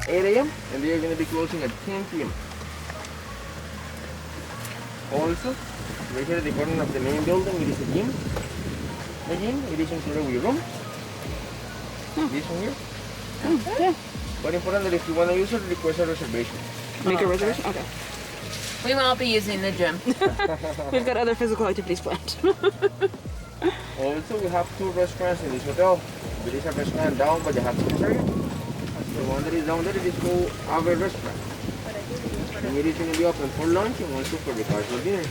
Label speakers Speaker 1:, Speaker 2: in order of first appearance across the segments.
Speaker 1: 8 a.m. and they are going to be closing at 10 p.m. Also, right here at the corner of the main building, it is a gym. Again, it is included with your room. This one here.
Speaker 2: Yeah.
Speaker 1: But important that if you want to use it, request a reservation.
Speaker 2: Make a reservation? Okay.
Speaker 3: We won't be using the gym.
Speaker 2: We've got other physical activities planned.
Speaker 1: Also, we have 2 restaurants in this hotel. There is a restaurant down by the hot springs area. The one that is down there is called our restaurant. And it is going to be open for lunch and also for the casual dinner.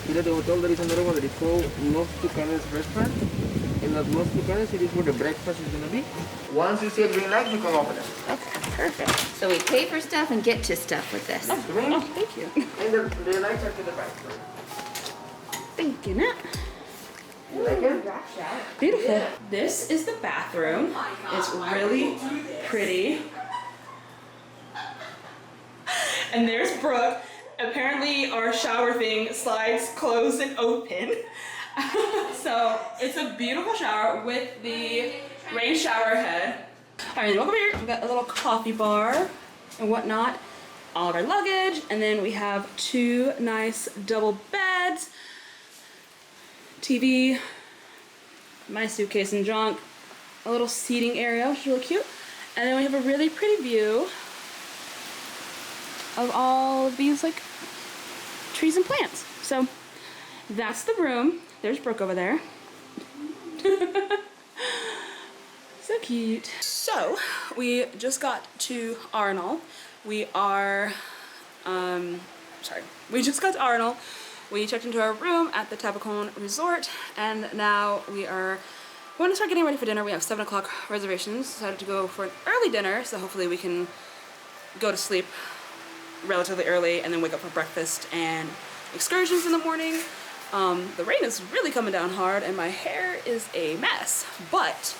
Speaker 1: Here at the hotel, there is another one that is called Los Tucanes restaurant. And at Los Tucanes, it is where the breakfast is going to be. Once you see a green light, you can open it.
Speaker 2: Okay, perfect.
Speaker 3: So we pay for stuff and get to stuff with this.
Speaker 2: Oh, thank you.
Speaker 1: And the lights are to the back.
Speaker 2: Thank you, Nat.
Speaker 1: You like it?
Speaker 2: Beautiful. Yeah. This is the bathroom. It's really pretty. And there's Brooke. Apparently our shower thing slides closed and open. So it's a beautiful shower with the rain shower head. All right, welcome here. We've got a little coffee bar and whatnot. All of our luggage. And then we have 2 nice double beds. TV, my suitcase and junk, a little seating area, which is really cute. And then we have a really pretty view of all of these like trees and plants. So that's the room. There's Brooke over there. So cute. So we just got to Arenal. We just got to Arenal. We checked into our room at the Tabacon Resort, and now we are going to start getting ready for dinner. We have 7 o'clock reservations. Decided to go for an early dinner, so hopefully we can go to sleep relatively early and then wake up for breakfast and excursions in the morning. The rain is really coming down hard, and my hair is a mess, but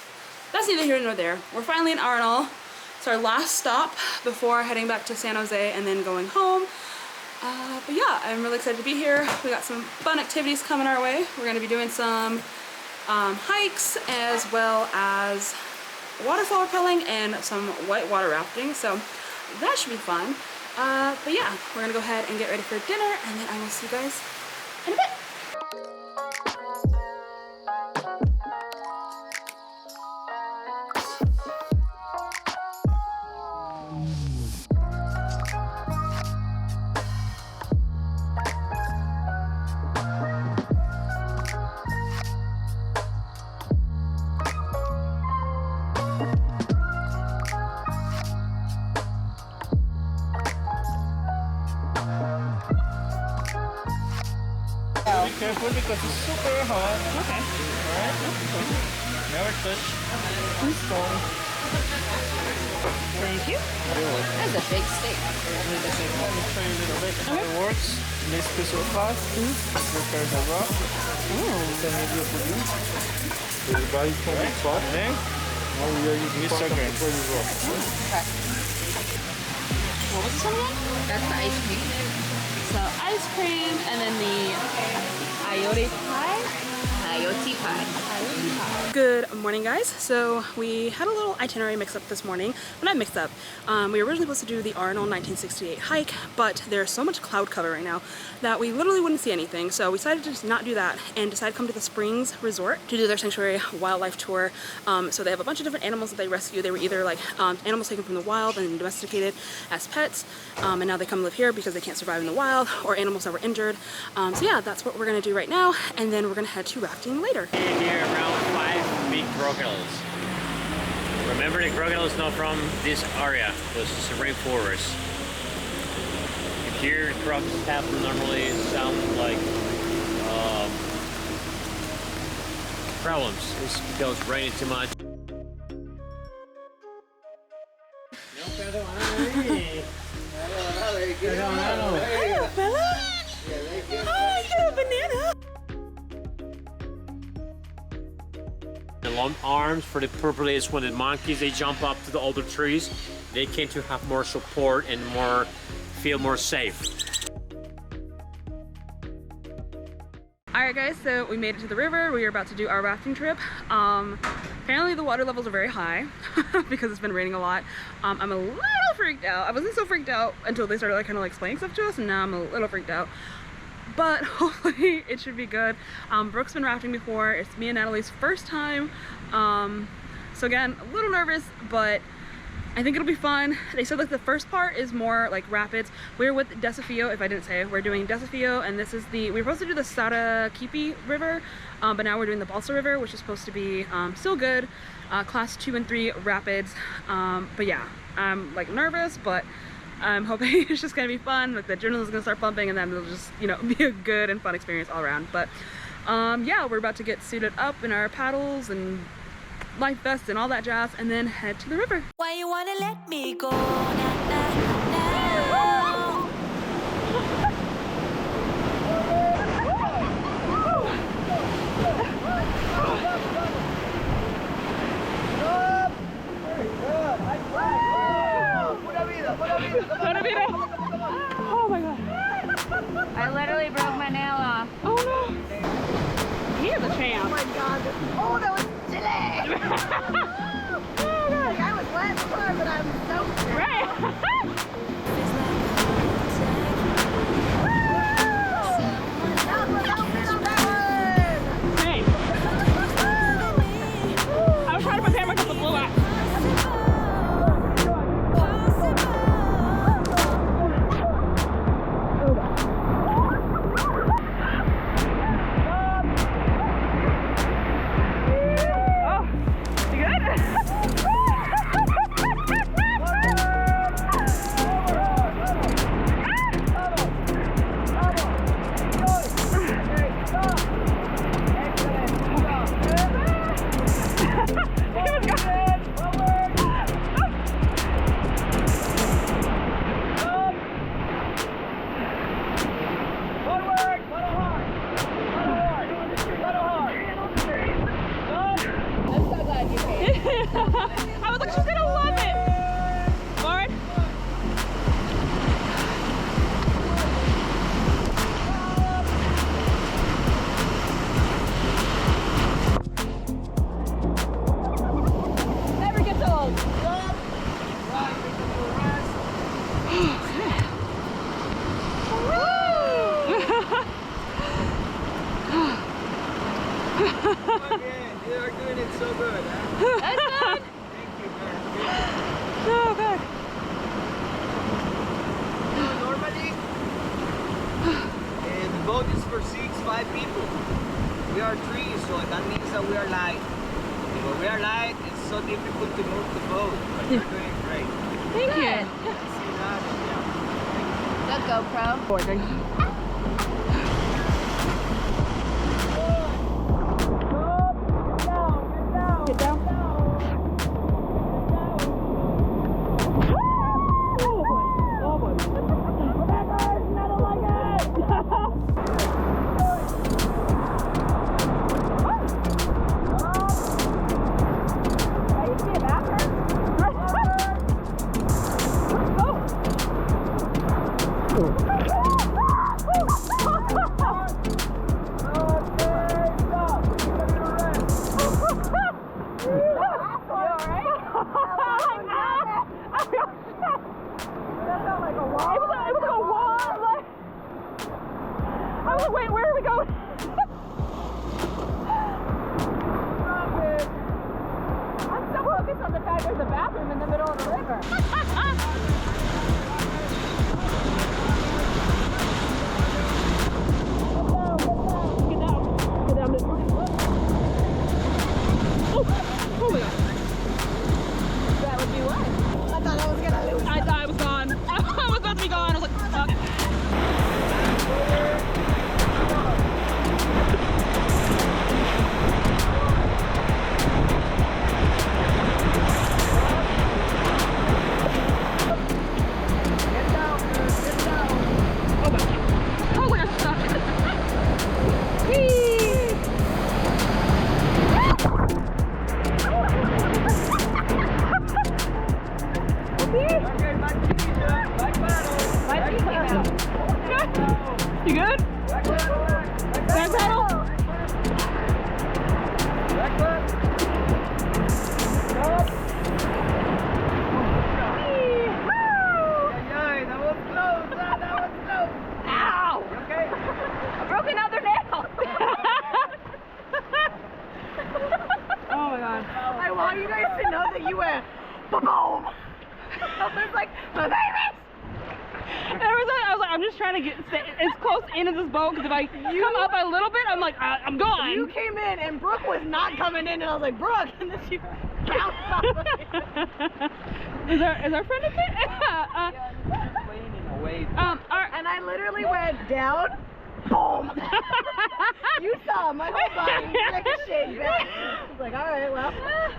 Speaker 2: that's neither here nor there. We're finally in Arenal. It's our last stop before heading back to San Jose and then going home. But yeah, I'm really excited to be here. We got some fun activities coming our way. We're going to be doing some hikes as well as waterfall rappelling and some whitewater rafting. So that should be fun. But yeah, we're going to go ahead and get ready for dinner, and then I will see you guys in a bit.
Speaker 1: Be careful because it's super hot.
Speaker 2: Okay.
Speaker 1: Alright? Never touch. Please don't.
Speaker 2: Thank you.
Speaker 3: That's a big steak.
Speaker 1: Let me show you a little bit how it works. This piece of fat prepare the raw. It's a medium for you. So the body can be fat. Then now we are using Mr. Green for the raw.
Speaker 3: Okay.
Speaker 2: What was this one again?
Speaker 3: That's the ice cream.
Speaker 2: So ice cream, and then the ayote pie.
Speaker 3: Coyote pie.
Speaker 2: Good morning, guys. So we had a little itinerary mix-up this morning. Well, not mix-up. We were originally supposed to do the Arenal 1968 hike, but there's so much cloud cover right now that we literally wouldn't see anything. So we decided to just not do that and decided to come to the Springs Resort to do their sanctuary wildlife tour. So they have a bunch of different animals that they rescue. They were either like animals taken from the wild and domesticated as pets, and now they come live here because they can't survive in the wild, or animals that were injured. So yeah, that's what we're gonna do right now, and then we're gonna head to rafting later.
Speaker 4: Here around 5 big crocodiles. Remember, the crocodiles not from this area because it's a rainforest. And here crocodiles have normally sound like problems. It's because it's raining too much.
Speaker 2: Hello, fella. Hi, you're a banana.
Speaker 4: The long arms for the purple is when the monkeys they jump up to the older trees, they tend to have more support and feel more safe.
Speaker 2: Alright guys, so we made it to the river. We are about to do our rafting trip. Apparently the water levels are very high because it's been raining a lot. I'm a little freaked out. I wasn't so freaked out until they started like kind of like explaining stuff to us, and now I'm a little freaked out. But hopefully it should be good. Brooke's been rafting before. It's me and Natalie's first time. So again, a little nervous, but I think it'll be fun. They said like the first part is more like rapids. We're with Desafio, if I didn't say. We're doing Desafio, and this is we were supposed to do the Sarakipi River, but now we're doing the Balsa River, which is supposed to be still good. Class 2 and 3 rapids. But yeah, I'm like nervous, but I'm hoping it's just gonna be fun. Like the adrenaline is gonna start pumping, and then it'll just, you know, be a good and fun experience all around. But yeah, we're about to get suited up in our paddles and life vests and all that jazz, and then head to the river.
Speaker 5: Why you wanna let me go now?
Speaker 2: Oh my god.
Speaker 3: I literally broke my nail off.
Speaker 2: Oh no. He is a champ.
Speaker 6: Oh my god. Oh, that was chilly. Oh god. Like, I was wet before, but I'm so
Speaker 2: Right. Same. I was trying to prepare myself for the blowout. I was like, she's gonna love it. Lauren? Never gets old.
Speaker 1: You are doing it so good, huh?
Speaker 2: That's good.
Speaker 1: Thank you, man.
Speaker 2: So good.
Speaker 1: Normally, the boat is for 5 people. We are 3, so that means that we are light. When we are light, it's so difficult to move the boat, but you're doing great.
Speaker 2: Thank you.
Speaker 1: See that? Yeah.
Speaker 3: Good GoPro.
Speaker 2: Get down. Oh boy. Wait, where are we going? I'm so focused on the fact there's a bathroom in the middle of the river. Get down. Get down this way. Oh my god. That would be what?
Speaker 6: I thought I was gonna lose.
Speaker 2: I thought I was gone. I was about to be gone. I was like, fuck. You good? Back paddle?
Speaker 6: you guys to know that you went boom. I was like, my babies.
Speaker 2: And I was like, I'm just trying to stay as close into this boat because if I come up a little bit, I'm like, I'm gone.
Speaker 6: You came in and Brooke was not coming in, and I was like, Brooke, and then she bounced off of me.
Speaker 2: Is our friend okay?
Speaker 6: And I literally went down, boom. You saw my whole body ricochet back. I was like, all right, well.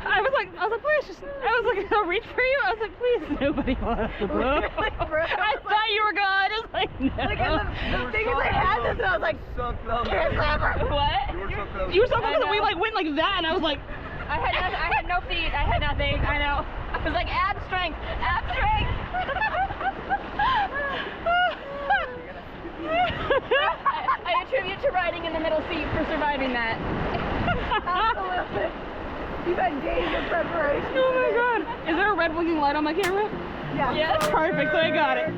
Speaker 2: I was like, please just. I was like, I'll reach for you. I was like, please, nobody wants to blow. I thought you were gone. I was like, no.
Speaker 6: Like, the thing is, I had this, and I was like,
Speaker 1: So close.
Speaker 6: can't grab her.
Speaker 3: What?
Speaker 1: You were so close.
Speaker 2: You were so close that we like went like that, and I was like,
Speaker 3: I had no feet. I had nothing. I know. I was like, ab strength. Ab strength. I attribute to riding in the middle seat for surviving that.
Speaker 6: Absolutely. You've had days of preparation.
Speaker 2: oh my god. Is there a red blinking light on my camera?
Speaker 6: Yeah.
Speaker 3: Yeah.
Speaker 2: Perfect. So I got it.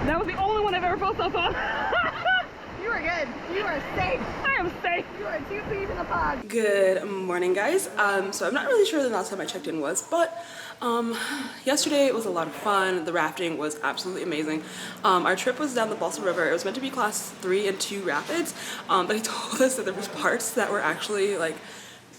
Speaker 2: That was the only one I've ever felt so fun.
Speaker 6: You are good. You are safe.
Speaker 2: I am safe.
Speaker 6: You are 2 peas in a pod.
Speaker 2: Good morning, guys. So I'm not really sure the last time I checked in was, but yesterday it was a lot of fun. The rafting was absolutely amazing. Our trip was down the Balsa River. It was meant to be class 3 and 2 rapids, but he told us that there was parts that were actually like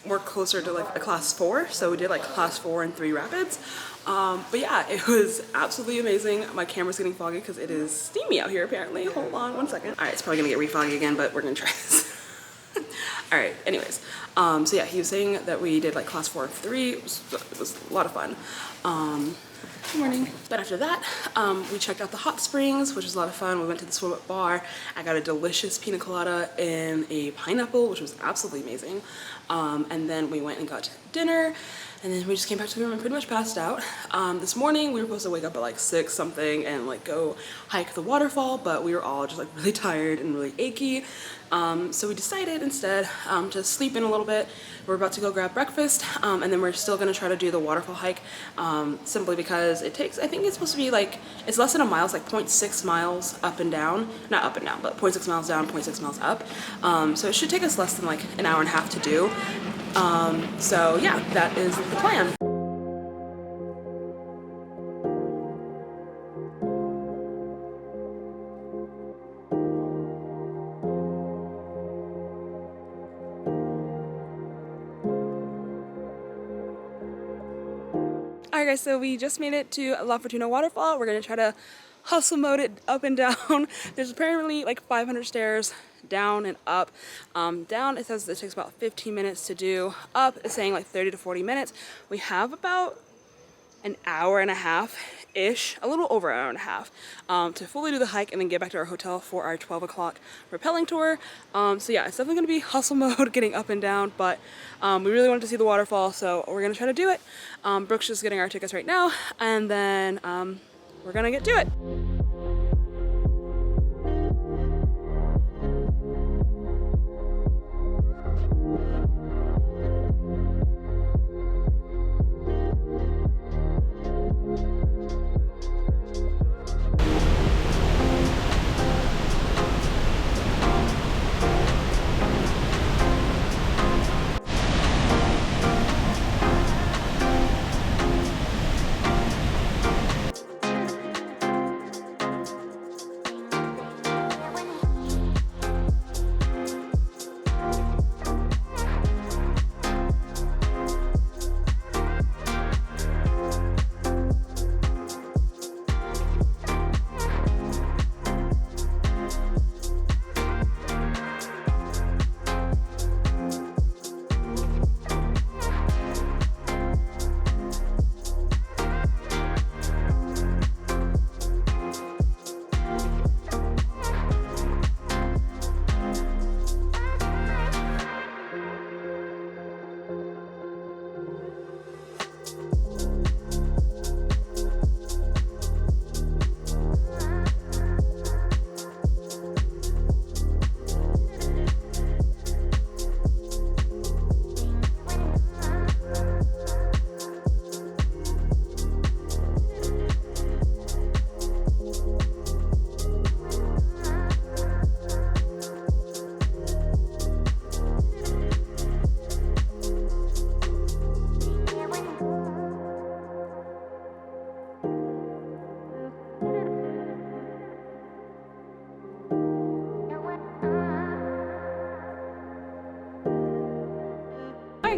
Speaker 2: more closer to like a class 4, so we did like class 4 and 3 rapids. But yeah, it was absolutely amazing. My camera's getting foggy because it is steamy out here apparently. Hold on 1 second. All right, it's probably gonna get re-foggy again, but we're gonna try this. All right, anyways, so yeah, he was saying that we did like class 4 and 3. It was a lot of fun. Good morning. But after that, we checked out the hot springs, which was a lot of fun. We went to the swim up bar. I got a delicious pina colada and a pineapple, which was absolutely amazing. And then we went and got dinner, and then we just came back to the room and pretty much passed out. This morning we were supposed to wake up at like 6 something and like go hike the waterfall, but we were all just like really tired and really achy. So we decided instead to sleep in a little bit. We're about to go grab breakfast, and then we're still gonna try to do the waterfall hike, simply because it takes, I think it's supposed to be like, it's less than a mile, it's like 0.6 miles up and down, not up and down, but 0.6 miles down, 0.6 miles up. So it should take us less than like an hour and a half to do. So yeah, that is the plan. Alright guys, so we just made it to La Fortuna Waterfall. We're gonna try to hustle mode it up and down. There's apparently like 500 stairs down and up. Down it says it takes about 15 minutes to do. Up it's saying like 30 to 40 minutes. We have about an hour and a half-ish, a little over an hour and a half, to fully do the hike and then get back to our hotel for our 12 o'clock rappelling tour. So yeah, it's definitely gonna be hustle mode getting up and down, but we really wanted to see the waterfall, so we're gonna try to do it. Brooke's just getting our tickets right now, and then we're gonna get to it.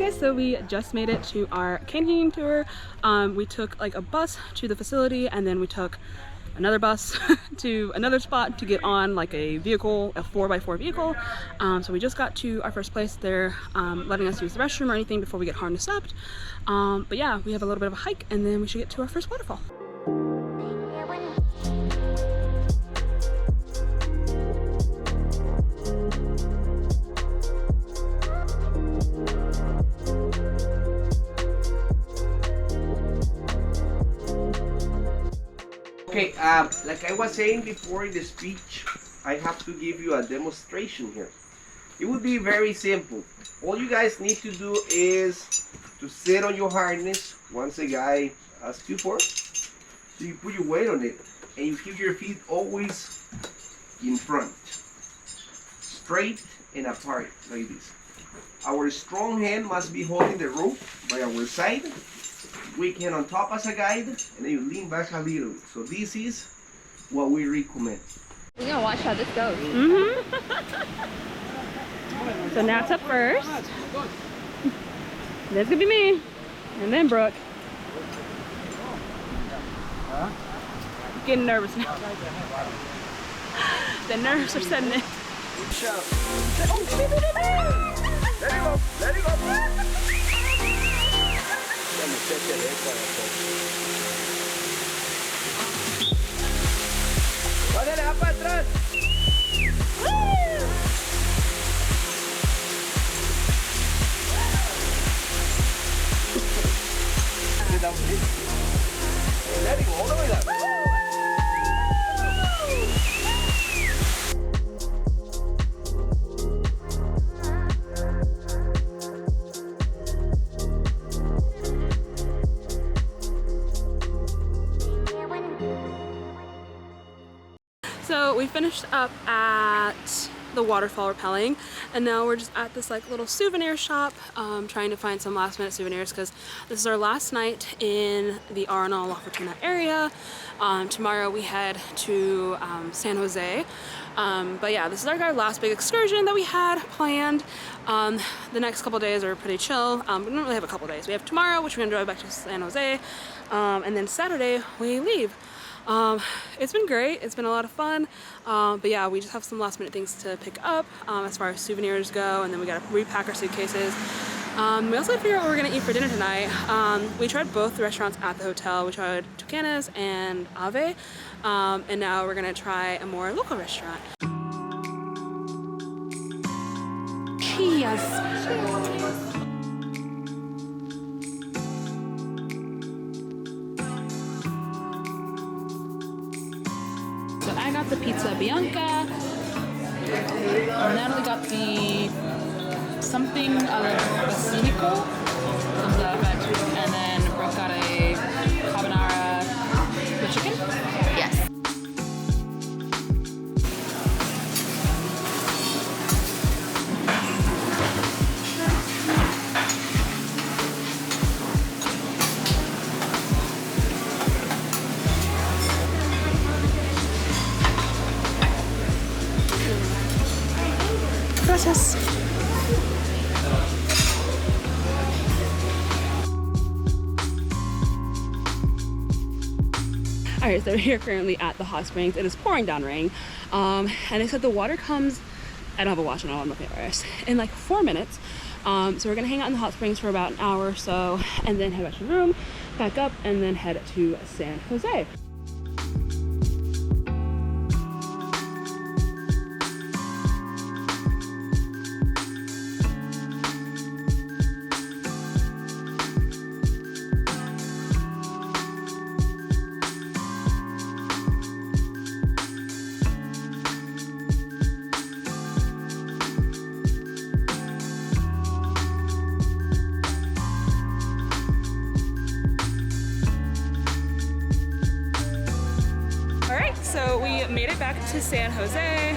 Speaker 2: guys, so we just made it to our canyoning tour. We took like a bus to the facility, and then we took another bus to another spot to get on like a vehicle, a 4x4 vehicle. So we just got to our first place. They're letting us use the restroom or anything before we get harnessed up. But yeah, we have a little bit of a hike, and then we should get to our first waterfall.
Speaker 1: Okay, like I was saying before in the speech, I have to give you a demonstration here. It would be very simple. All you guys need to do is to sit on your harness once the guy asks you for. So you put your weight on it and you keep your feet always in front, straight and apart like this. Our strong hand must be holding the rope by our side. Weak hand on top as a guide, and then you lean back a little. So this is what we recommend.
Speaker 3: We're gonna watch how this goes.
Speaker 2: So Nat's up first. That's gonna be me, and then Brooke. Getting nervous now. The nerves are setting in.
Speaker 1: Let it go, let it go. Dale, va para atrás. Let it go all the way down.
Speaker 2: So we finished up at the waterfall rappelling, and now we're just at this like little souvenir shop trying to find some last minute souvenirs because this is our last night in the Arenal, Fortuna area. Tomorrow we head to San Jose. But yeah, this is like our last big excursion that we had planned. The next couple days are pretty chill. We don't really have a couple days. We have tomorrow, which we're gonna drive back to San Jose, and then Saturday we leave. It's been great. It's been a lot of fun. But yeah, we just have some last minute things to pick up as far as souvenirs go, and then we gotta repack our suitcases. We also gotta figure out what we're gonna eat for dinner tonight. We tried both the restaurants at the hotel. We tried Tucanes and Ave, and now we're gonna try a more local restaurant. Cheers. So I got the pizza Bianca, Natalie got the something basilico, and then Brooke got a carbonara with chicken?
Speaker 3: Yes.
Speaker 2: Gracias. Alright, so we're here currently at the hot springs. It is pouring down rain. And they said the water comes, I don't have a watch on, I'm looking at ours, in like 4 minutes. So we're gonna hang out in the hot springs for about an hour or so, and then head back to the room, back up, and then head to San Jose. So we made it back to San Jose.